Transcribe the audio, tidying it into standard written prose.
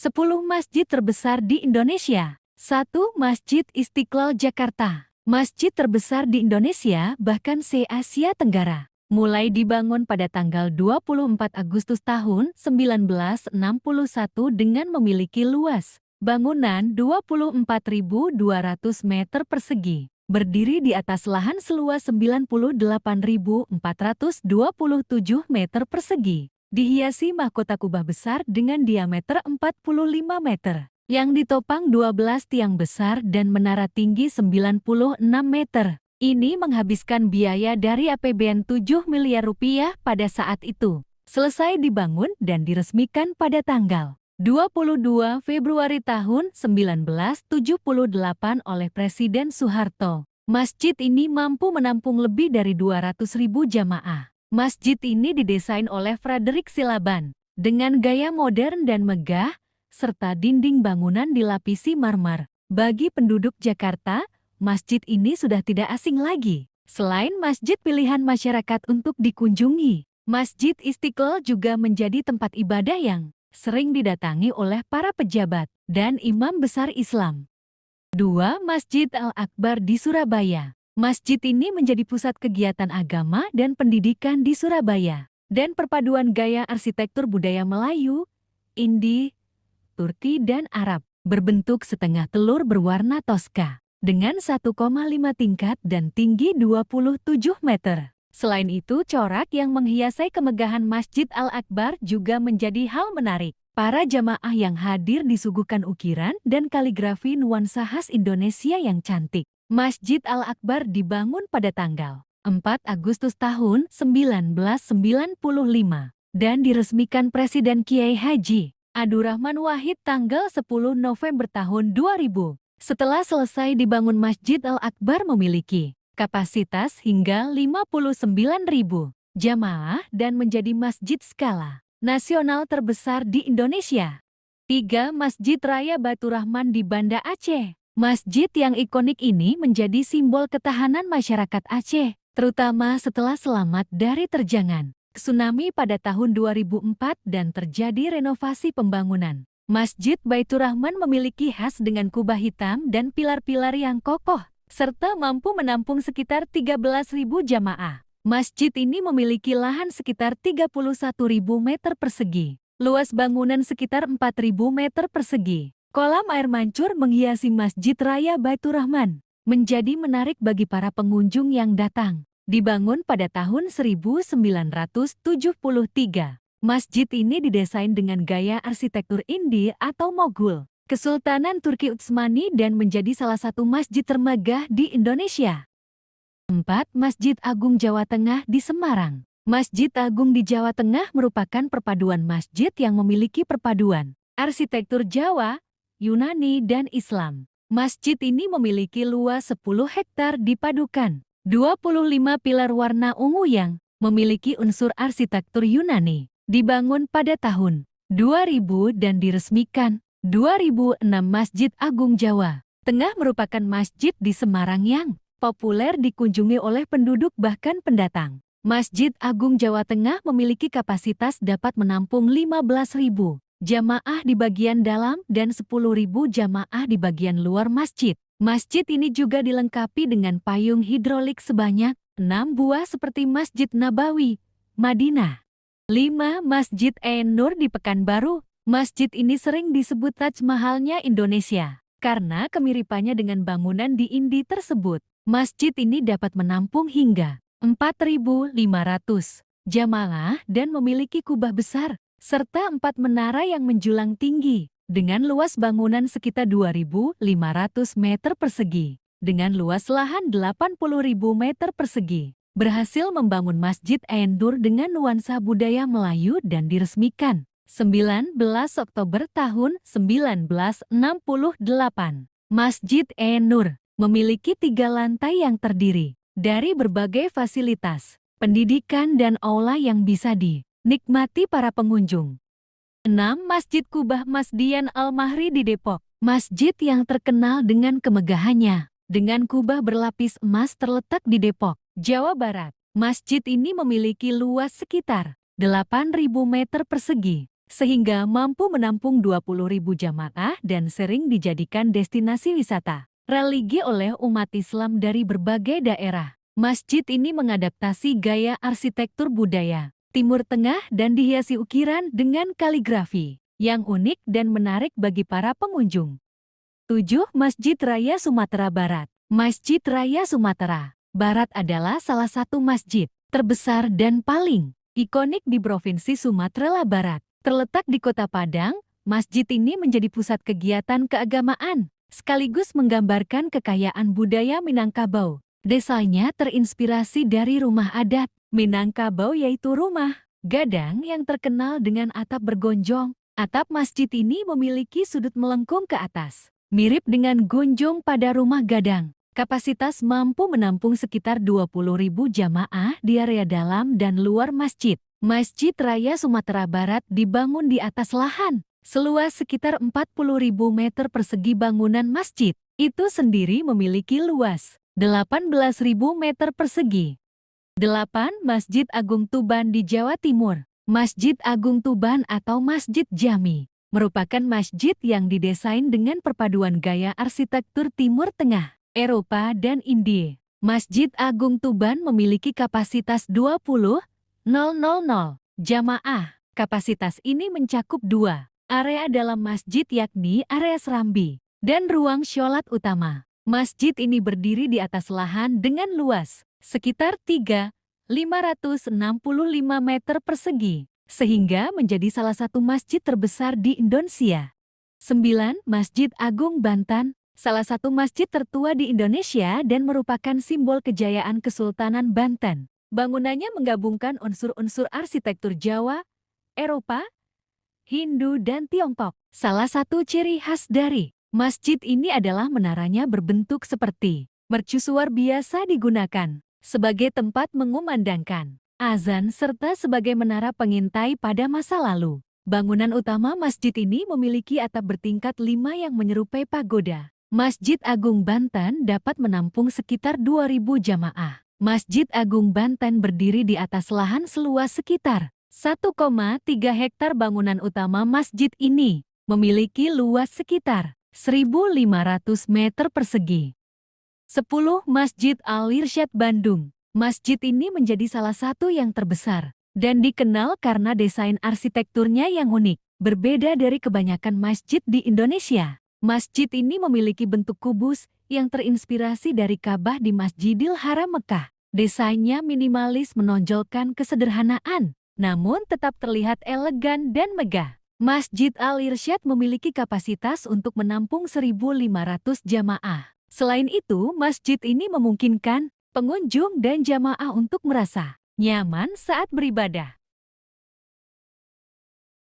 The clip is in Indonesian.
10 masjid terbesar di Indonesia. 1. Masjid Istiqlal Jakarta. Masjid terbesar di Indonesia bahkan se-Asia Tenggara. Mulai dibangun pada tanggal 24 Agustus tahun 1961 dengan memiliki luas bangunan 24.200 meter persegi. Berdiri di atas lahan seluas 98.427 meter persegi. Dihiasi mahkota kubah besar dengan diameter 45 meter, yang ditopang 12 tiang besar dan menara tinggi 96 meter. Ini menghabiskan biaya dari APBN 7 miliar rupiah pada saat itu. Selesai dibangun dan diresmikan pada tanggal 22 Februari tahun 1978 oleh Presiden Soeharto. Masjid ini mampu menampung lebih dari 200.000 jamaah. Masjid ini didesain oleh Frederick Silaban dengan gaya modern dan megah, serta dinding bangunan dilapisi marmer. Bagi penduduk Jakarta, masjid ini sudah tidak asing lagi. Selain masjid pilihan masyarakat untuk dikunjungi, Masjid Istiqlal juga menjadi tempat ibadah yang sering didatangi oleh para pejabat dan imam besar Islam. 2. Masjid Al-Akbar di Surabaya. Masjid ini menjadi pusat kegiatan agama dan pendidikan di Surabaya, dan perpaduan gaya arsitektur budaya Melayu, Indi, Turki dan Arab, berbentuk setengah telur berwarna toska, dengan 1,5 tingkat dan tinggi 27 meter. Selain itu, corak yang menghiasi kemegahan Masjid Al-Akbar juga menjadi hal menarik. Para jamaah yang hadir disuguhkan ukiran dan kaligrafi nuansa khas Indonesia yang cantik. Masjid Al-Akbar dibangun pada tanggal 4 Agustus tahun 1995 dan diresmikan Presiden Kiai Haji Abdurrahman Wahid tanggal 10 November tahun 2000. Setelah selesai dibangun, Masjid Al-Akbar memiliki kapasitas hingga 59.000 jamaah dan menjadi masjid skala nasional terbesar di Indonesia. 3. Masjid Raya Baitur Rahman di Banda Aceh. Masjid yang ikonik ini menjadi simbol ketahanan masyarakat Aceh, terutama setelah selamat dari terjangan tsunami pada tahun 2004 dan terjadi renovasi pembangunan. Masjid Baitur Rahman memiliki khas dengan kubah hitam dan pilar-pilar yang kokoh, serta mampu menampung sekitar 13.000 jamaah. Masjid ini memiliki lahan sekitar 31.000 meter persegi, luas bangunan sekitar 4.000 meter persegi. Kolam air mancur menghiasi Masjid Raya Baitur Rahman, menjadi menarik bagi para pengunjung yang datang. Dibangun pada tahun 1973, masjid ini didesain dengan gaya arsitektur Indi atau Moghul, Kesultanan Turki Utsmani dan menjadi salah satu masjid termegah di Indonesia. 4. Masjid Agung Jawa Tengah di Semarang. Masjid Agung di Jawa Tengah merupakan perpaduan masjid yang memiliki perpaduan arsitektur Jawa, Yunani dan Islam. Masjid ini memiliki luas 10 hektar dipadukan 25 pilar warna ungu yang memiliki unsur arsitektur Yunani. Dibangun pada tahun 2000 dan diresmikan 2006. Masjid Agung Jawa Tengah merupakan masjid di Semarang yang populer dikunjungi oleh penduduk bahkan pendatang. Masjid Agung Jawa Tengah memiliki kapasitas dapat menampung 15.000 jamaah di bagian dalam dan 10.000 jamaah di bagian luar masjid. Masjid ini juga dilengkapi dengan payung hidrolik sebanyak 6 buah seperti Masjid Nabawi, Madinah. 5. Masjid Ein-Nur di Pekanbaru. Masjid ini sering disebut Taj Mahalnya Indonesia karena kemiripannya dengan bangunan di Indi tersebut. Masjid ini dapat menampung hingga 4.500 jamaah dan memiliki kubah besar serta 4 menara yang menjulang tinggi, dengan luas bangunan sekitar 2.500 meter persegi, dengan luas lahan 80.000 meter persegi. Berhasil membangun Masjid Ein-Nur dengan nuansa budaya Melayu dan diresmikan 19 Oktober tahun 1968. Masjid Ein-Nur memiliki 3 lantai yang terdiri dari berbagai fasilitas pendidikan dan aula yang bisa dinikmati para pengunjung. 6. Masjid Kubah Masdian Al-Mahri di Depok. Masjid yang terkenal dengan kemegahannya, dengan kubah berlapis emas terletak di Depok, Jawa Barat. Masjid ini memiliki luas sekitar 8.000 meter persegi, sehingga mampu menampung 20.000 jamaah dan sering dijadikan destinasi wisata religi oleh umat Islam dari berbagai daerah. Masjid ini mengadaptasi gaya arsitektur budaya Timur Tengah dan dihiasi ukiran dengan kaligrafi yang unik dan menarik bagi para pengunjung. 7. Masjid Raya Sumatera Barat. Masjid Raya Sumatera Barat adalah salah satu masjid terbesar dan paling ikonik di Provinsi Sumatera Barat. Terletak di Kota Padang, masjid ini menjadi pusat kegiatan keagamaan, sekaligus menggambarkan kekayaan budaya Minangkabau. Desainnya terinspirasi dari rumah adat Minangkabau, yaitu rumah gadang yang terkenal dengan atap bergonjong. Atap masjid ini memiliki sudut melengkung ke atas, mirip dengan gonjong pada rumah gadang. Kapasitas mampu menampung sekitar 20.000 jamaah di area dalam dan luar masjid. Masjid Raya Sumatera Barat dibangun di atas lahan seluas sekitar 40.000 meter persegi. Bangunan masjid itu sendiri memiliki luas 18.000 meter persegi. 8. Masjid Agung Tuban di Jawa Timur. Masjid Agung Tuban atau Masjid Jami merupakan masjid yang didesain dengan perpaduan gaya arsitektur Timur Tengah, Eropa, dan India. Masjid Agung Tuban memiliki kapasitas 20.000 jamaah. Kapasitas ini mencakup dua area dalam masjid, yakni area serambi dan ruang sholat utama. Masjid ini berdiri di atas lahan dengan luas sekitar 3.565 meter persegi, sehingga menjadi salah satu masjid terbesar di Indonesia. 9. Masjid Agung Banten, salah satu masjid tertua di Indonesia dan merupakan simbol kejayaan Kesultanan Banten. Bangunannya menggabungkan unsur-unsur arsitektur Jawa, Eropa, Hindu, dan Tiongkok. Salah satu ciri khas dari masjid ini adalah menaranya berbentuk seperti mercusuar, biasa digunakan sebagai tempat mengumandangkan azan serta sebagai menara pengintai pada masa lalu. Bangunan utama masjid ini memiliki atap bertingkat 5 yang menyerupai pagoda. Masjid Agung Banten dapat menampung sekitar 2.000 jamaah. Masjid Agung Banten berdiri di atas lahan seluas sekitar 1,3 hektar. Bangunan utama masjid ini memiliki luas sekitar 1.500 meter persegi. 10. Masjid Al-Irsyad Bandung. Masjid ini menjadi salah satu yang terbesar dan dikenal karena desain arsitekturnya yang unik, berbeda dari kebanyakan masjid di Indonesia. Masjid ini memiliki bentuk kubus yang terinspirasi dari Ka'bah di Masjidil Haram Mekah. Desainnya minimalis, menonjolkan kesederhanaan, namun tetap terlihat elegan dan megah. Masjid Al-Irsyad memiliki kapasitas untuk menampung 1.500 jamaah. Selain itu, masjid ini memungkinkan pengunjung dan jamaah untuk merasa nyaman saat beribadah.